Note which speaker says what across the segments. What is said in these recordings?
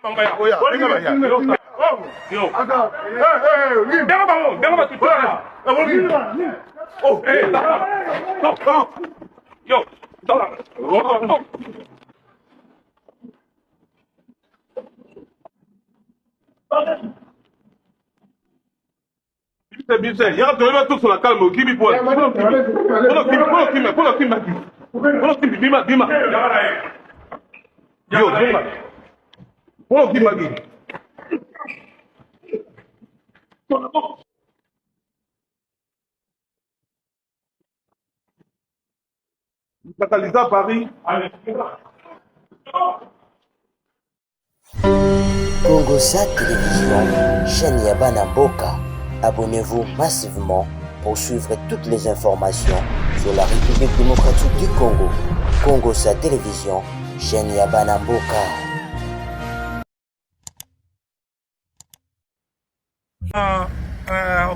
Speaker 1: Il y a tout sur la calme, qui pour Paris.
Speaker 2: Congosa Télévision, chaîne Yabana Mboka. Abonnez-vous massivement pour suivre toutes les informations sur la République démocratique du Congo. Congosa Télévision, chaîne Yabana Mboka.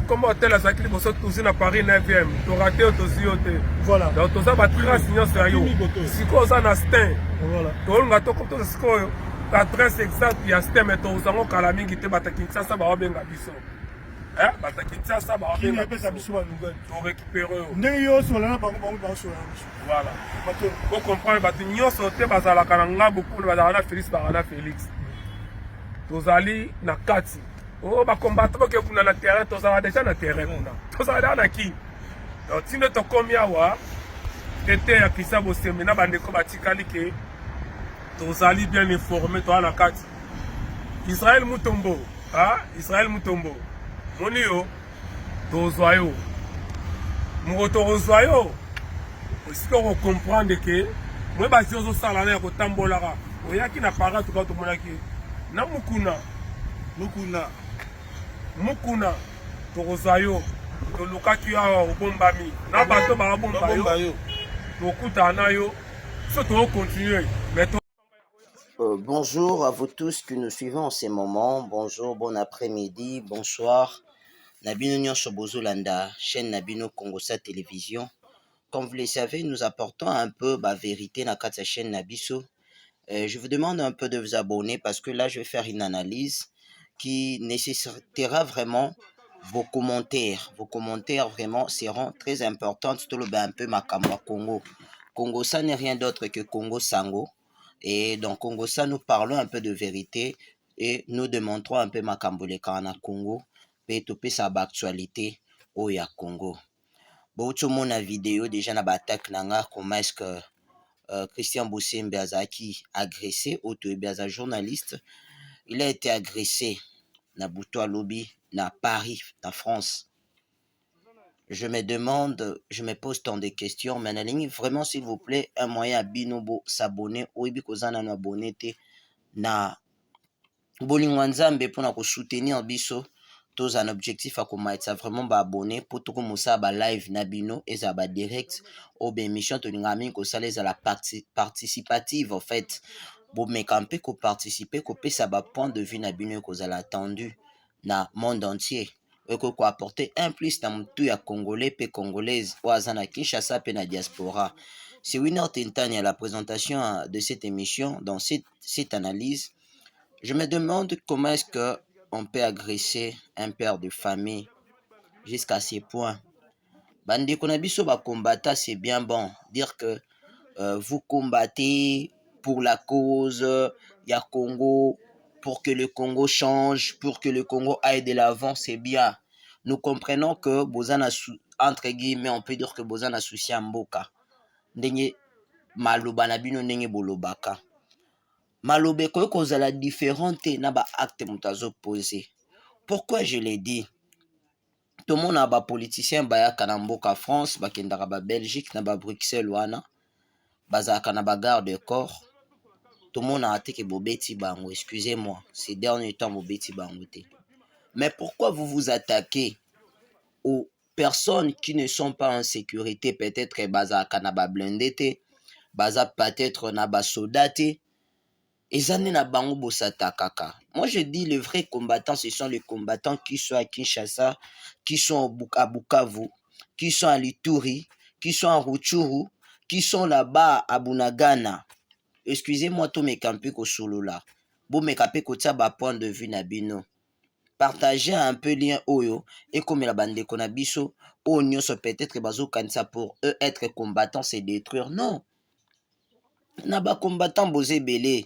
Speaker 3: Comme hôtel à Zakili, vous êtes tous à Paris 9e. Tu as raté aussi hôtel. Voilà. Donc, tu as battu la signal sur yo. Si tu as un astin, voilà. Tu as un gâteau comme tu as l'adresse exacte, il y a astin, mais tu as un calaming qui te bat à Kinshasa, ça va bien à Bissau. Hein? Bat à Kinshasa, ça va bien à Bissau. Tu as récupéré. Voilà. Vous comprenez, tu as sauté, tu as la cananga beaucoup, tu as Félix, Félix. Tu as allé na Kati. Oh, bah combattant que vous na terrain, tu as déjà na terrain. Tu as déjà na qui? Donc, si tu as commis à voir, tu étais à Kissa Bossé, mais tu as dit tu as bien informé, tu as na Kati. Israël Mutombo, ah, Israël Mutombo. Monio, tu as zoyo. Mon tu as zoyo. Est-ce qu'on comprend que moi, je suis au salon à Tambolara. Il y a qui n'a pas tout le monde qui na Mukuna, Torosayo, Tolukaki au Bombami, Nabato Barabombayo, Tokutanayo, surtout continuer.
Speaker 2: Bonjour à vous tous que nous suivons en ces moments. Bonjour, bon après-midi, bonsoir. Nabino Nyonso Bozolanda, chaîne Nabino Congosa Télévision. Comme vous le savez, nous apportons un peu la vérité dans cette chaîne Nabiso. Je vous demande un peu de vous abonner parce que là, je vais faire une analyse qui nécessitera vraiment vos commentaires. Vos commentaires vraiment seront très importants. Tout le un peu Makamwa Congo. Congo, ça n'est rien d'autre que Congo Sango. Et dans Congo, ça, nous parlons un peu de vérité et nous démontrons un peu Makambo le Kana Congo. Et topé sa actualité au ya Congo. Bon, tout le monde a vidéo déjà na batak nanga comment est-ce que Christian Boussembe Azaki agressé, auto-hébergeur journaliste. Il a été agressé na Boutoa Lobby, na Paris, na France. Je me demande, je me pose tant de questions, mais vraiment, s'il vous plaît, un moyen à Binobo s'abonner, ou Ibikozana no abonner na Bolingwanzambe pour nous soutenir biso. Tous un objectif à commettre, vraiment ba abonner pour tout comme ça ba live na bino et ça ba direct au ben mission to ngami ko ça les à la participative en fait. Bon mais quand peut participer ko peut ça ba point de vue na bino ko ça attendu na monde entier et ko apporter un plus dans tout ya congolais pe congolaise ou azana Kinshasa pe na diaspora. C'est Winner Tintani à la présentation de cette émission dans cette analyse. Je me demande comment est-ce que on peut agresser un père de famille jusqu'à ces points. Bandi Konabiso ba combattre, c'est bien bon. Dire que vous combattez pour la cause ya Congo, pour que le Congo change, pour que le Congo aille de l'avant, c'est bien. Nous comprenons que Bozana, entre guillemets, on peut dire que Bozana souci Mboka. Ndenge maloba na bino ndenge bolobaka. Malobe koyo kozala différente na ba acte mutazo posé. Pourquoi je l'ai dit? Tout le monde a ba politicien bayaka na mboka France, bakendaka ba Belgique na ba Bruxelles wana, bazaka na ba garde de corps. Tout le monde a raté que bobeti bango, excusez-moi, ces derniers temps bobeti bango te. Mais pourquoi vous vous attaquez aux personnes qui ne sont pas en sécurité, peut-être bazaka na ba blindé te, baza peut-être na ba soldats te? Moi je dis les vrais combattants, ce sont les combattants qui sont à Kinshasa, qui sont à Bukavu, qui sont à Lituri, qui sont à Rutshuru, qui sont là-bas à Bunagana. Excusez-moi tous mes campus au solo là. bomeka pe kotia ba point de vue na bino. Partagez un peu lien oyo et comme la bande na biso o nyonso peut-être bazo kanisa pour eux être combattants c'est détruire. Non. Na ba combattant bozé belé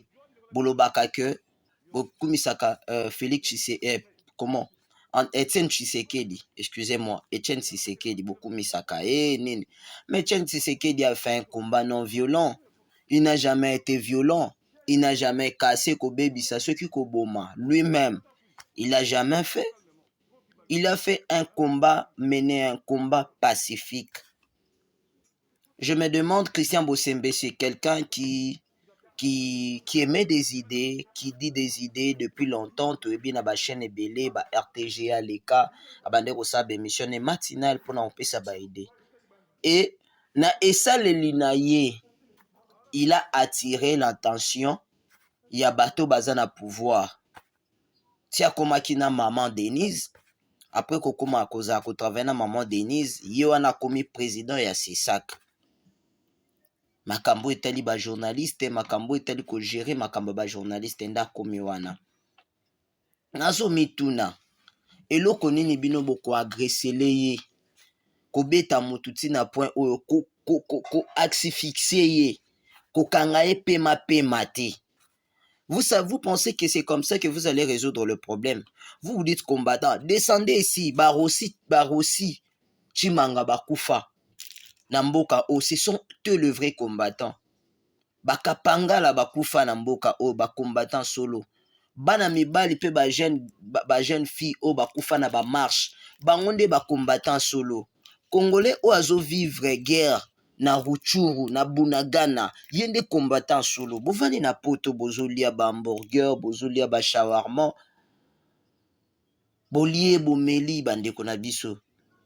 Speaker 2: bolobaka que bokumisaka Félix Tshisekedi comment Etienne Tshisekedi, excusez-moi, Etienne Tshisekedi bokumisaka nini. Mais Etienne Tshisekedi a fait un combat non violent. Il n'a jamais été violent. Il n'a jamais cassé kobebisa ceux qui koboma lui-même. Il n'a jamais fait. Il a fait un combat, mené un combat pacifique. Je me demande, Christian Bossembe, c'est quelqu'un qui émet des idées, qui dit des idées depuis longtemps. Tu es bien à la chaîne Ebele, à RTGA, Leka, à Bandero Sabe, émission matinale pour n'en ça ba aider. Et na esa le linaye, il a attiré l'attention. Il y a bateau bazana pouvoir. Tia komakina maman Denise. Après kokoma akoza ko travailler na maman Denise, yo ana komi président ya CESAC. Makambo etali ba journaliste, makambo etali ko gérer makambo ba journaliste nda komi wana. Nazo mituna. Eloko nini bino boko agresser ye. Ko beta mututi na point oyo ko axe fixé ye. Ko kanga ye pema te. Vous pensez que c'est comme ça que vous allez résoudre le problème. Vous vous dites combattant. Descendez ici. Barossi. Chimanga Bakufa. Namboka O. Ce sont eux le vrai combattant. Bakapanga la Bakufa Namboka O. Combattant solo. Bana mibali pe ba jeune fille O. Bakufa na ba marche. Bangonde combattant solo. Congolais O azo vivre guerre. Na Ruchuru, na Bunagana, yende combattant solo. Bovani na poto bozolia ba hamburger, bozolia ba shawarma. Bolie bomeli bandeko na biso.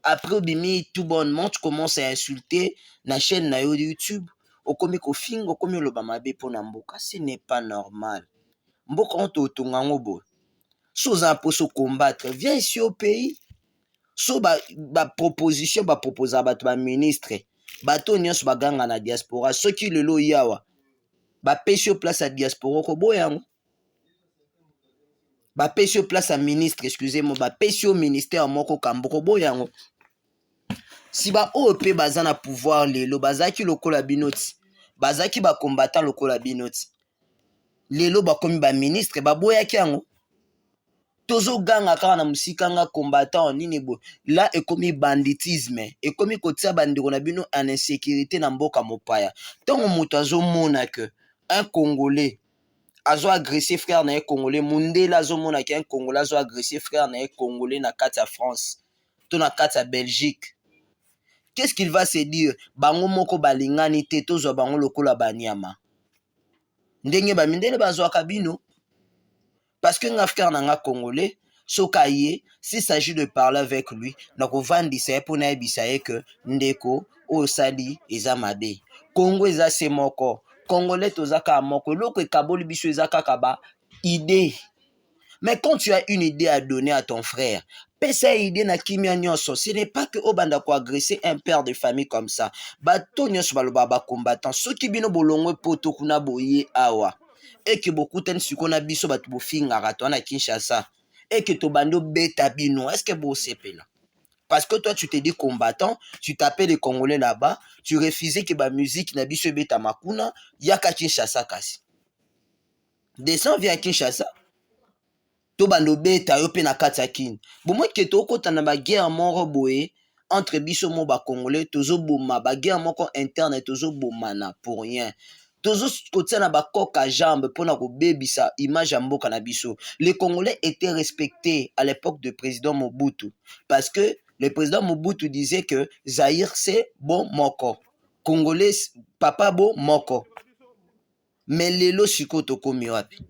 Speaker 2: Après obimi tout bonnement tu commences à insulter na chaîne na YouTube. Okomi ko fingo, okomi loba mabe pona mboka, ce n'est pas normal. Mboka on to tongango bo. Soza poso combattre, viens ici au pays. So ba proposition ba proposa ba ministre. Bato nyonso baganga na diaspora soki lelo yawa bapesi yo place à diaspora ko boyango bapesi yo place à ministre excusez-moi bapesi yo ministère moko kamboko boyango si ba OP baza na pouvoir lelo bazaki lokola binoti bazaki ba combattant lokola binoti lelo bakomi ba ministre baboyaki yango tozo ganga kaka na musika nga combattant nini bo là ekomi banditisme ekomi kotia bandeko na bino en insécurité na mboka mopaya tongo moto azomona que un congolais azo agresser frère na congolais mundela azomona que un congolais azo agresser frère na congolais na kati ya France to na kati ya Belgique qu'est-ce qu'il va se dire bango moko balingani te tozo bango lokola banyama ndenge ba mindele bazwaka bino. Parce que un frère n'a congolais, sokaye, s'il s'agit de parler avec lui, donc on va dire pour n'abisaye que ndeko osali ezamabe. Congo eza se moko, congolais tozaka moko, loko kaboli biso ezaka kaba idée. Mais quand tu as une idée à donner à ton frère, pesa idée na kimia nyonso, ce n'est pas que obanda ko agresser un père de famille comme ça. Bato nyonso baloba ba combattant, soki bino bolongwe poto kuna boye awa. Et que beaucoup de gens na biso batu bofinga rato na Kinshasa et que to bando beta bino est-ce que bo sepela parce que toi tu te dis combattant tu t'appelles les Congolais là-bas tu refusais que ba musique na biso beta makuna yaka Kinshasa kasi descends via Kinshasa to bando beta yo pe na kati kin bon moi que to kota na ba guerre moko boye entre biso mo ba Congolais tozo boma ba guerre moko interne tozo bomana pour rien. Tous côté na bakoka jambe pour na kobebisa image ya mboka na biso. Les Congolais étaient respectés à l'époque du président Mobutu parce que le président Mobutu disait que Zaïre c'est bon moko. Congolais papa bon moko. Mais lelo sikoto komi wapi.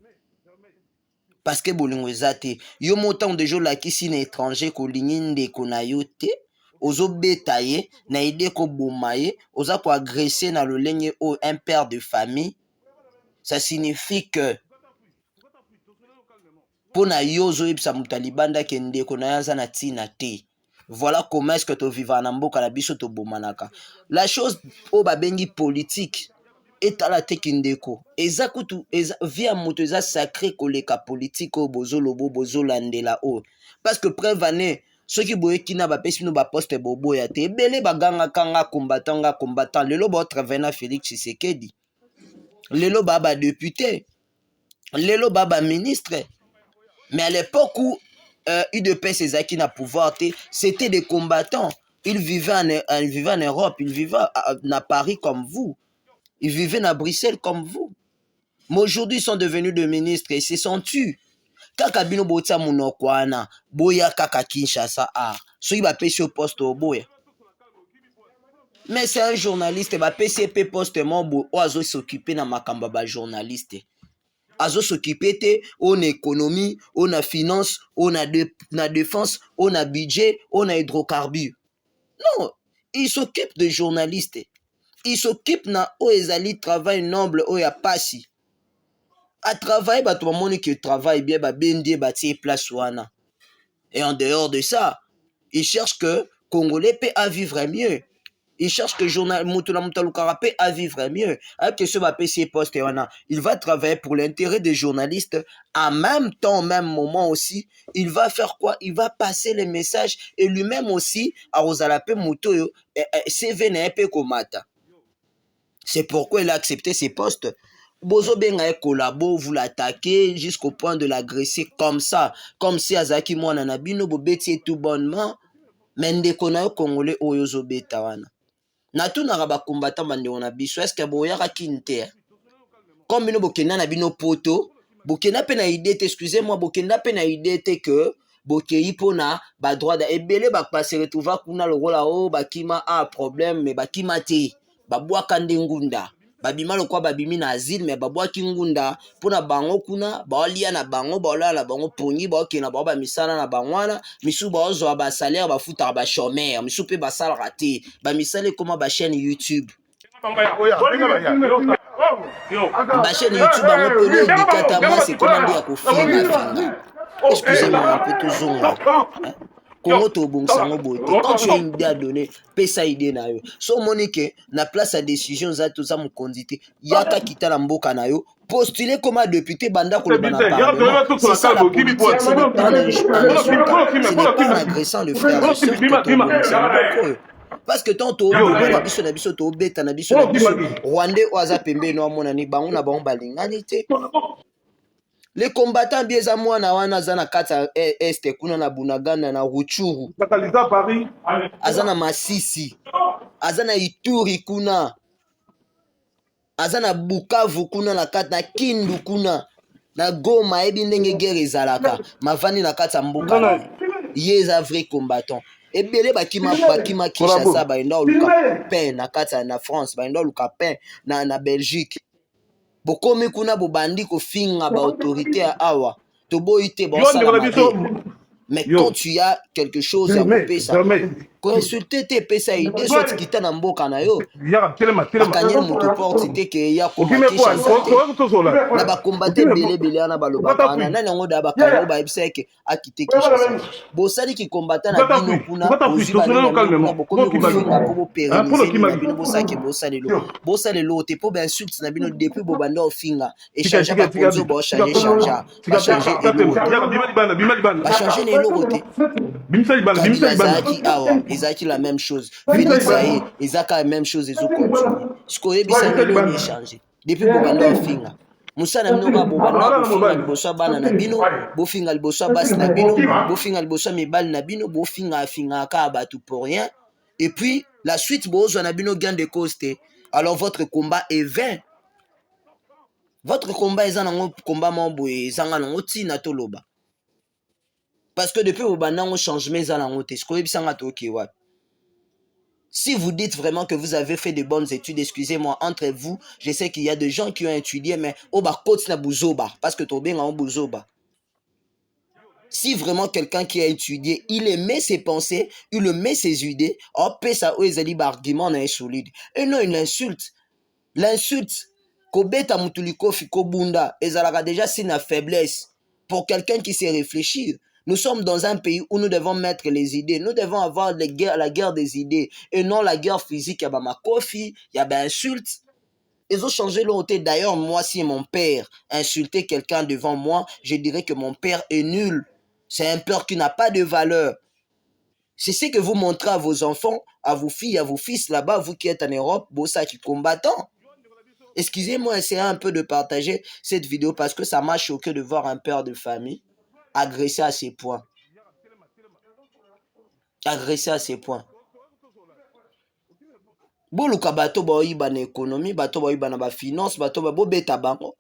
Speaker 2: Parce que bolingo ezate yo motan de jour la kisi na étranger ko linginde ko na yote. Ozo betaye, na ide ko bomaye, oza ko agresser na le lenye o un père de famille, ça signifie que pour na yozo ipsa mutalibanda kende ko na yaza na tina te. Voilà comment est-ce que tu vivras na mboka na biso to bomanaka. La chose o babengi politique etala te kindeko eza kutu via moto eza sacré koleka politique oyo bozolobo bozolandela oyo parce que preuve ane soki boyeki na bapesi bino baposte boboya te ebele bagangaka nga combattant lelo baotravaille na Félix Tshisekedi lelo baa badéputé lelo baa baministre mais à l'époque où UDPS ezalaki na pouvoir te c'était des combattants. Ils vivaient en Europe, ils vivaient à Paris comme vous. Ils vivaient à Bruxelles comme vous. Mais aujourd'hui, ils sont devenus des ministres et se sont tués. Kaka bino bota munoko wana, boya kaka Kinshasa a. Soki ba pesi au poste au boya. Mais c'est un journaliste, ba PCP poste mo oazo s'occuper na makamba ba journaliste. Azo s'occuper te, on économie, on a finance, on a défense, on a budget, on a hydrocarbures. Non, il s'occupe de journalistes. Il s'occupe na ezali travail noble oya pasi. À travailler, bah tout le monde qui travaille bien, bah bendie, bah tiens place wana. Et en dehors de ça, il cherche que Congolais peut à vivre mieux. Il cherche que journaliste à vivre mieux. Avec ce PC poste il va travailler pour l'intérêt des journalistes. En même temps, au même moment aussi, il va faire quoi? Il va passer les messages et lui-même aussi, à Rosalape Mouto, c'est pourquoi il a accepté ces postes. Bozo benga collabo, vous l'attaquez jusqu'au point de l'agresser comme ça. Comme si Azaki Mwana Nabino bobeti tout bonnement. Mais ndekona Congolais oyozo betawana. Natu naraba combattant bande on a biso est-ce que boyaka kinte comme bino bokenda na bino poto bokenda pe na idée excusez-moi bokenda pe na idée que bokei pona ba droit da ebele ba passer retrouver kuna le rôle o bakima a problème mais bakima te babwaka ndengunda babima lokwa babimi na asile mais babwaki ngunda pona bango kuna baolia na bango baola na bango pongi baokena bao ba misala na bangwana misu baozo ba salaire ba futa ba chômeur misu pe ba sala raté ba misala comme ba chaîne YouTube ba chaîne YouTube bango pele dikata moi c'est comment dire ko finga excusez-moi un peu tozonga Congo to bon sango bote quand tu as une idée à donner paie ça idée na yo so monique na place à décision za tout ça mon condité yaka kita na mboka na yo postuler comme député banda ko le bana c'est ça la politique ce n'est pas un agressant le frère et sœur parce que tantôt na biso to beta na biso Rwandais oaza pembe no mona ni bango na bango balingani te. Les combattants bieza mwana wana zana kata este kuna na Bunagana na Ruchuru azana Masisi azana Ituri kuna azana Bukavu kuna na kata na Kindu kuna na Goma ebi ndenge guerre ezalaka mavani na kata mboka yeza vrai combattant ebele bakima Kinshasa baenda oluka pain na kata na France baenda oluka pain na Belgique bokomi kuna bobandi kofinga ba autorité à awa toboyi te ba sala mais quand tu as quelque chose à couper ça consulter tes pesa idée soit kita na mboka na yo akanyel moto porte te ke ya komatisha na ba combattre bele na balobaka na nani ngo da ba kanyo ba ibseke akite Kinshasa bosali ki combattre na bino kuna na bokomi kofinga po bo pérenniser na bino bosaki bosale lo te po ba insulte na bino depuis bobanda ofinga échanger ba ponzo ba changer ba changer Ezaki la même chose. Félix Aye, Ezaka la même chose, ils ont continué. Ce qu'on est bien, c'est échangé. Depuis Bobanda Ofinga. Moussa n'a pas Bobanda Ofinga, Bossa Bana Nabino, Bofinga Bossa Bas Nabino, Bofinga Bossa Mibal Nabino, Bofinga Finga Kabatu pour rien. Et puis, la suite, Bozo Nabino gagne de costé. Alors votre combat est vain. Votre combat est un combat mamboué, Zangango Tina Toloba. Parce que depuis Bobanda, on change mes alangotes. Ce qu'on est bien, si vous dites vraiment que vous avez fait de bonnes études, excusez-moi, entre vous, je sais qu'il y a des gens qui ont étudié, mais parce que Tobé en Bouzoba. Si vraiment quelqu'un qui a étudié, il aimait ses pensées, il aimait ses idées, ça argument insolide. Et non, une insulte. L'insulte, Kobeta Mutuliko Fikobunda, ezalaka déjà c'est une faiblesse pour quelqu'un qui sait réfléchir. Nous sommes dans un pays où nous devons mettre les idées. Nous devons avoir la guerre des idées et non la guerre physique. Il y a ma kofi, il y a insulte. Ils ont changé leur côté. D'ailleurs, moi, si mon père insultait quelqu'un devant moi, je dirais que mon père est nul. C'est un père qui n'a pas de valeur. C'est ce que vous montrez à vos enfants, à vos filles, à vos fils là-bas, vous qui êtes en Europe, Bossa qui combattant. Excusez-moi, essayez un peu de partager cette vidéo parce que ça m'a choqué de voir un père de famille agressé à ces points. Agressé à ces points. Boluka bato baoyiba na économie, bato baoyiba na ba finance, bato ba beta bango.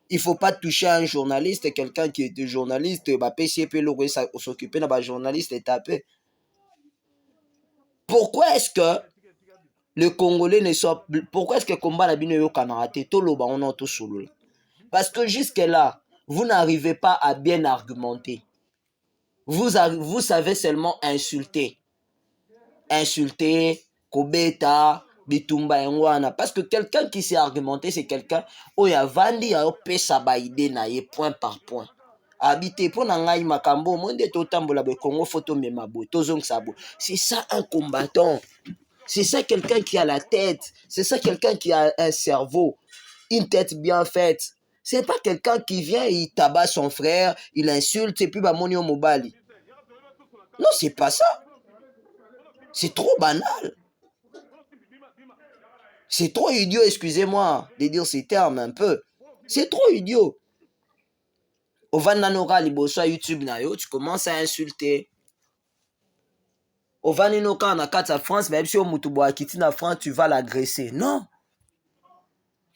Speaker 2: Il faut pas toucher à un journaliste, quelqu'un qui était journaliste, ba PCP le s'occuper na ba journaliste et taper. Pourquoi est-ce que le Congolais ne soit... Pourquoi est-ce que combat la bino yo kanarate to loba on auto solo? Parce que jusque là, vous n'arrivez pas à bien argumenter. Vous savez seulement insulter. Insulter, kobeta, bitumba engwana. Parce que quelqu'un qui sait argumenter, c'est quelqu'un où il y a vandi a pesa ba idée na ye point par point. Habité pour nangai makambo monde totambola be Congo photo memabo tozong sabo. C'est ça un combattant. C'est ça quelqu'un qui a la tête. C'est ça quelqu'un qui a un cerveau, une tête bien faite. C'est pas quelqu'un qui vient et il tabasse son frère, il insulte et puis bah monio mobali. Non, c'est pas ça. C'est trop banal. C'est trop idiot, excusez-moi de dire ces termes un peu. C'est trop idiot. Au Vandanora liboso YouTube na yo, tu commences à insulter. Au Vaninoka na kata France, même si au Mutubo Akiti na France, tu vas l'agresser. Non.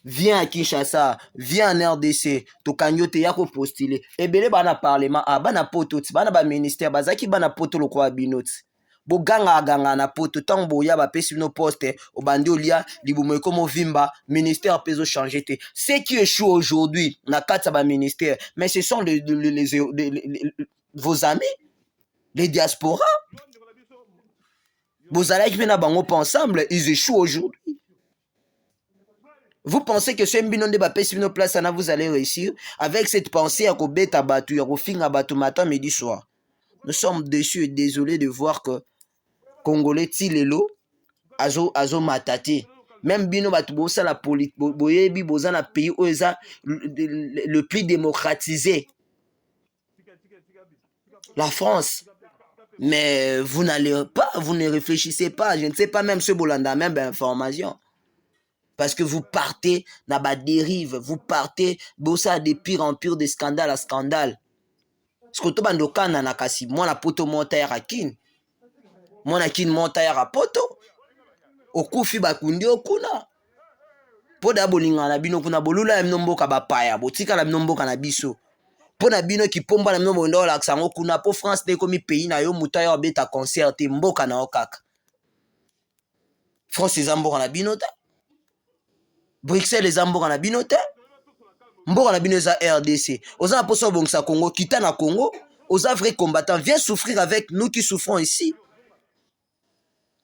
Speaker 2: Viens à Kinshasa, viens en RDC, to kanyote yako postuler. Ebele bana parlement, bana poto, bana ba ministère, bazaki bana poto lo kwa binoti. Bo ganga na poto, tant boya ba pesi no poste, au bandi olia, libumo komo vimba, ministère peso changer te. Ce qui échoue aujourd'hui, na kata ba ministère, mais ce sont vos amis, les diasporas. Vos alliés qui viennent à bango pas ensemble, ils échouent aujourd'hui. Vous pensez que ce mbino de bapé sur nos places, vous allez réussir avec cette pensée à Kobet à Batu, à Rofing à Batu matin, midi, soir. Nous sommes déçus et désolés de voir que Congolais Tilelo, Azo Matate, même bino Batu Bosa la politique, Boyebi Bosa la pays où le plus démocratisé. La France. Mais vous n'allez pas, vous ne réfléchissez pas. Je ne sais pas même ce Bolanda, même information. Parce que vous partez dans la dérive, vous partez de pire en pire, de scandale à scandale. Ce que tu as dit, moi la poto montaire à kin. Moi la kin montaire à poto. Au kufi bakundi okuna. Po da bolinga na bino kuna bolula ya mnomboka bapaya, botika la mnomboka na biso. Po na bino ki pomba na mnombo ndo la ksango kuna po France de komi pays na yo mutaya beta concert mboka na okaka. France ezamboka na bino ta. Bruxelles ezamboka na bino ta. Mboka na bino za RDC. Oza na poso bongsa Congo, kita na Congo, oza vrai combattant, viens souffrir avec nous qui souffrons ici.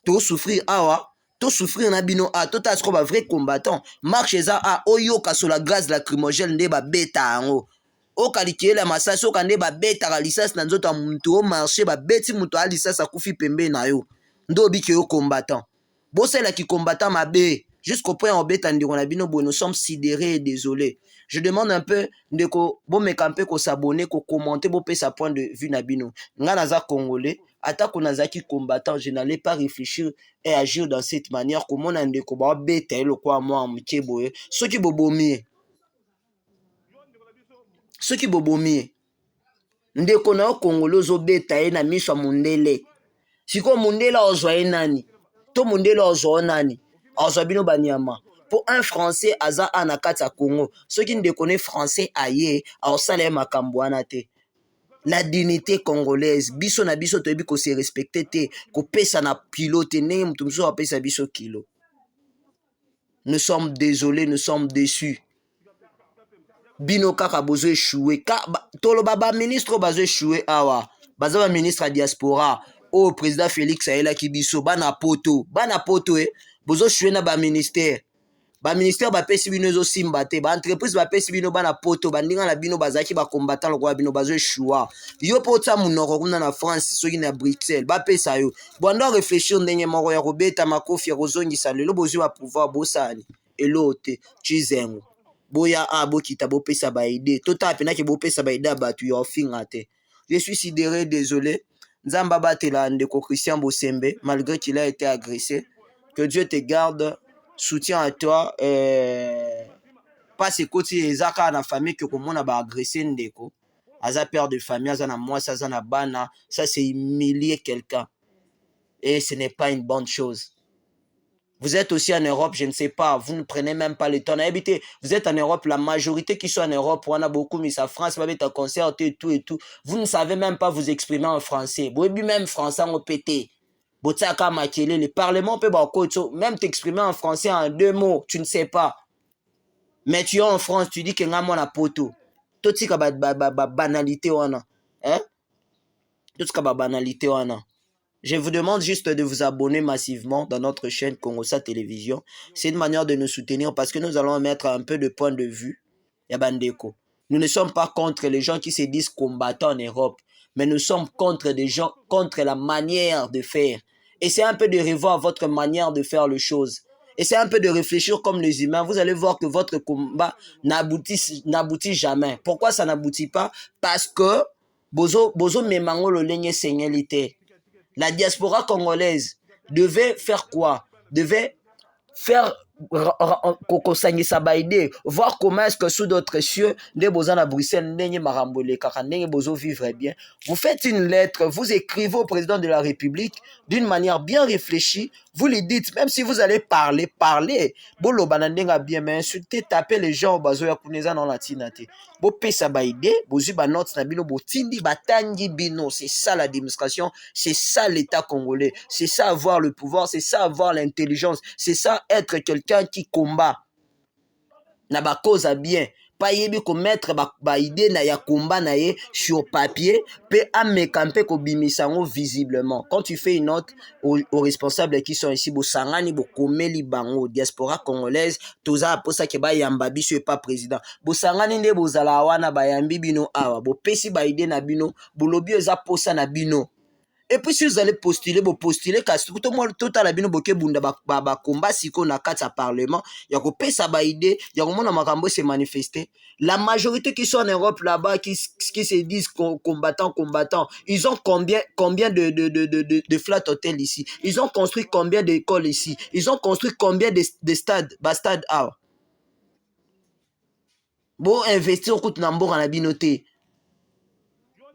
Speaker 2: To souffrir awa, to souffrir na bino a, to ta sko ba vrai combattant. Marche za a oyo kaso la gaz lacrymogène nde ba beta ango. O kalikie la masasi o kande ba beta ka lisasi na nzoto muntu o marché ba beti muntu a lisasi akufi pembe na yo. Ndo bike yo combattant. Bosela ki combattant mabe. Jusqu'au point où nous sommes sidérés et désolés. Je demande un peu de bon me camper ko s'abonner, ko commenter, bo sa point de vue nabino. Nga naza congolais, ata ko nazaki combattant, je n'allais pas réfléchir et agir dans cette manière. Comment on a ndeko ba beta le quoi moi mukeboye. Ceux qui bobomi. Ceux qui bobomi. Ndeko na congolais zo beta na miso mundele. Siko mundela ozwa nani? To mundela ozwa nani? Pour un Français, Aza Anakata Congo, ceux qui ne connaissent français aïe, alors ça les makambouanate. La dignité congolaise, biso na biso tobi ko se respecter te, ko pesa na pilote ne mtumso a pesa biso kilo. Nous sommes désolés, nous sommes déçus. Bino kaka bozo échoué, tolo baba ministre bazo échoué awa, bazaba ministre à diaspora, oh président Félix Aela Kibiso, bana poto bozo choué na ba ministère ba pesi bino zo simbate ba entreprise ba pesi bino bana poto bandinga na bino bazaki ba combattant lo kwa bino bazo choua yo pota munoko kuna na France soki na Bruxelles ba pesa yo bondo réfléchir ndenge moko ya robeta makofi ya kozongisa lelo bozo ba pouvoir bosani elote chizengo boya bokita bopesa ba idée tota penaki bopesa ba idée batu yo finga te. Je suis sidéré, désolé. Nzamba batela ndeko Christian Bosembe malgré qu'il a été agressé. Que Dieu te garde, soutien à toi. Pas ce côté ezaka na famille que comme on a agressé ndeko. Aza père de famille, aza na moi, aza na bana, ça c'est humilier quelqu'un. Et ce n'est pas une bonne chose. Vous êtes aussi en Europe, je ne sais pas, vous ne prenez même pas le temps d'habiter. Vous êtes en Europe, la majorité qui sont en Europe, on a beaucoup mis sa France, un concert et tout et tout. Vous ne savez même pas vous exprimer en français. Vous avez même français en pété. Le Parlement peut même t'exprimer en français en 2 mots, tu ne sais pas. Mais tu es en France, tu dis que nga mona poto. Tout ce qui banalité wana. Hein? Tout ce qui banalité wana. Je vous demande juste de vous abonner massivement dans notre chaîne Congosat Télévision. C'est une manière de nous soutenir parce que nous allons mettre un peu de point de vue. Yabandeko. Nous ne sommes pas contre les gens qui se disent combattants en Europe, mais nous sommes contre des gens, contre la manière de faire. Et c'est un peu de revoir votre manière de faire les choses. Et c'est un peu de réfléchir comme les humains. Vous allez voir que votre combat n'aboutit jamais. Pourquoi ça n'aboutit pas? Parce que bozo memango lo lenye seignelité. La diaspora congolaise devait faire quoi? Devait faire voir comment est-ce que sous d'autres cieux, à Bruxelles, vivre bien. Vous faites une lettre, vous écrivez au président de la République d'une manière bien réfléchie. Vous lui dites, même si vous allez parler. Bolo banandenga bien, mais insulter, taper les gens au bazo ya kuneza dans la tinate. Bo pesa ba idée, bozu ba note na bino, bo tindi batangi bino. C'est ça la démonstration, c'est ça l'État congolais, c'est ça avoir le pouvoir, c'est ça avoir l'intelligence, c'est ça être quelqu'un qui combat. Na ba cause à bien. Pas yebi ko mettre ba idée na ya combat na ye sur papier, pe amekampe ko bimisango visiblement. Quand tu fais une note aux responsables qui sont ici, bo sangani bo komeli bango diaspora congolaise, toza pour ça que ba yamba biso e pas président. Bo sangani nde bo zala wana ba yambi bino awa, bo pesi ba idée na bino, bo lobi eza posa na bino. Et puis si vous allez postuler, vous postulez car tout le monde total bino boke bunda ba combat siko na kata parlement, ya ko pesa ba idée, ya ko mona makambo se manifester. La majorité qui sont en Europe là-bas qui se disent combattants, ils ont combien de flat hôtels ici? Ils ont construit combien d'écoles ici? Ils ont construit combien de stades, stade A. Bon investir kout na mboka na bino te.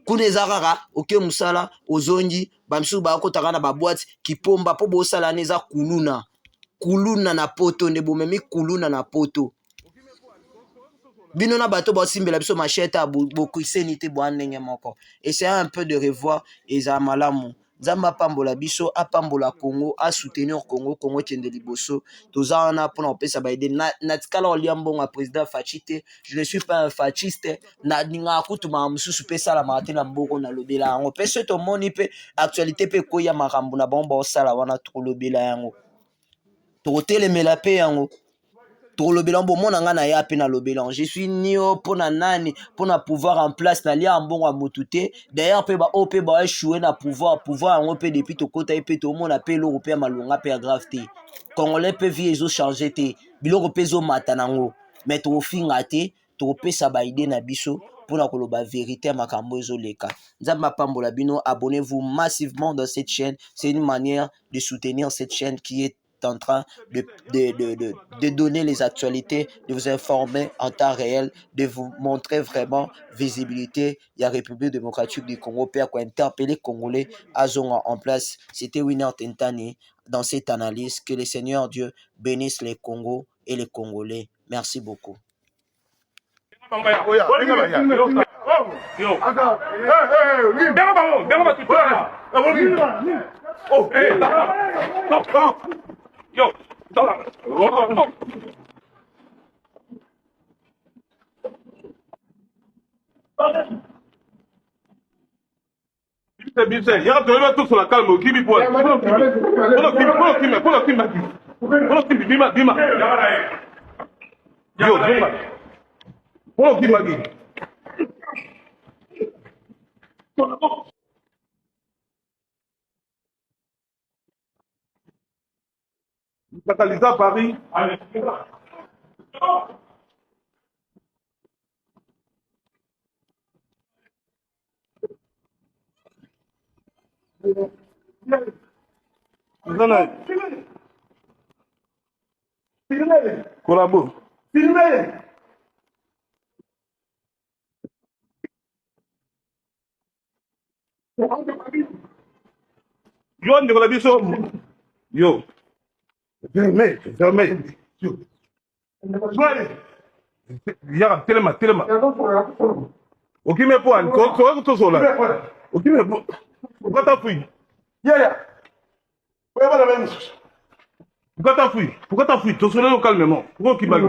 Speaker 2: Kunezarara, ok musala, ozongi, bamsu ba kotaka na ba boîte ki pomba po bo sala neza kuluna. Kuluna na poto ne bo memi kuluna na poto. Bino na bato ba simbela biso machette bo kuiseni te bo ndenge moko. Et c'est un peu de revoir eza malamu. Zamba pambola biso, apambola Congo, a soutenir Congo, Congo tiende liboso. Toza wana pona opesa ba ide na tikala oliambo nga président Fachite. Je ne suis pas un fasciste. Na ninga kutuma mususu pesa la matin na mboko na lobela yango. Pese to moni pe actualité pe koya makambo na bomba osala wana to lobela yango. To telemela pe yango. Je suis nio pour nani pour na pouvoir en place na lia mbongo a motute d'ailleurs pe ba op ba échouer na pouvoir en pe depuis to kota pe to mona pe lo pe malonga pe grave te congolais pe vie ezo changer te biloko pe zo matanango mais to finga te to pesa ba idée na biso pour na koloba vérité makambo ezo leka nzamba pambola bino abonnez-vous massivement dans cette chaîne, c'est une manière de soutenir cette chaîne qui est en train de donner les actualités, de vous informer en temps réel, de vous montrer vraiment visibilité. Il y a République démocratique du Congo, Père, quoi, interpeller Congolais à en place. C'était Winner Tentani dans cette analyse. Que le Seigneur Dieu bénisse les Congos et les Congolais. Merci beaucoup.
Speaker 3: Yo,
Speaker 1: Bibse, y'a de la tout sur la calme, qui bip point. Catalysa Paris. Collabo. Yo, on la biso. Yo. Jamais. Yo. Y'a tellement. Ok, mais pour un, tu sola. Ok, mais pourquoi t'as fui? Pourquoi t'as fui? Tu sola calmement. Pourquoi qui magui?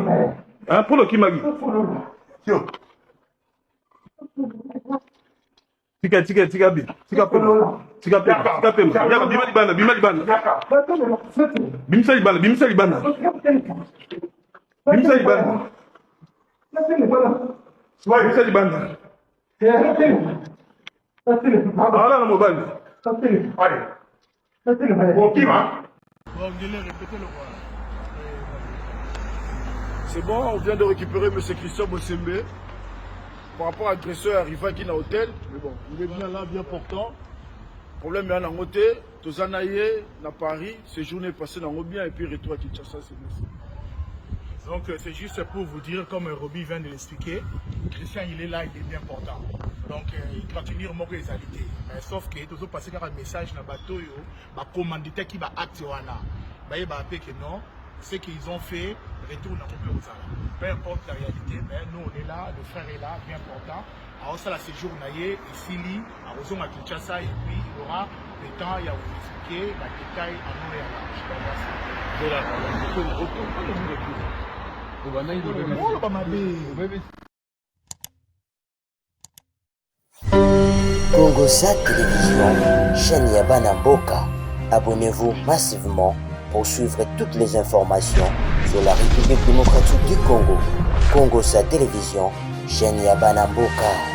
Speaker 1: Hein, pour le qui magui? Yo. Tika bi. Tika pema. Y'a bima libana. Bimsa libana. Voilà le mobile.
Speaker 4: C'est bon, on vient de récupérer M. Christian Mossembe par rapport à l'agresseur arrivant qui est dans l'hôtel. Mais bon, il est bien là, bien portant. Le problème est en hôtel, Tozanaye, à Paris, séjourné passé dans le bien et puis retour à Kinshasa, c'est bien.
Speaker 5: Donc c'est juste pour vous dire, comme Roby vient de l'expliquer, Christian il est là, il est bien portant. Donc il continue à moquer les alités. Sauf que tout passé par un message dans le bateau, ma commanditaire qui va acter que non, ce qu'ils ont fait retourne dans le pays. Peu importe la réalité, mais nous on est là, le frère est là, bien portant. Alors ça la séjour naïe, ici, à Ozon à Kinshasa, et puis il y aura le temps, il y a vous expliquer la détail en nous et à
Speaker 2: Congosat Télévision, chaîne Yabana Mboka. Abonnez-vous massivement pour suivre toutes les informations sur la République démocratique du Congo. Congosat Télévision, chaîne Yabana Mboka.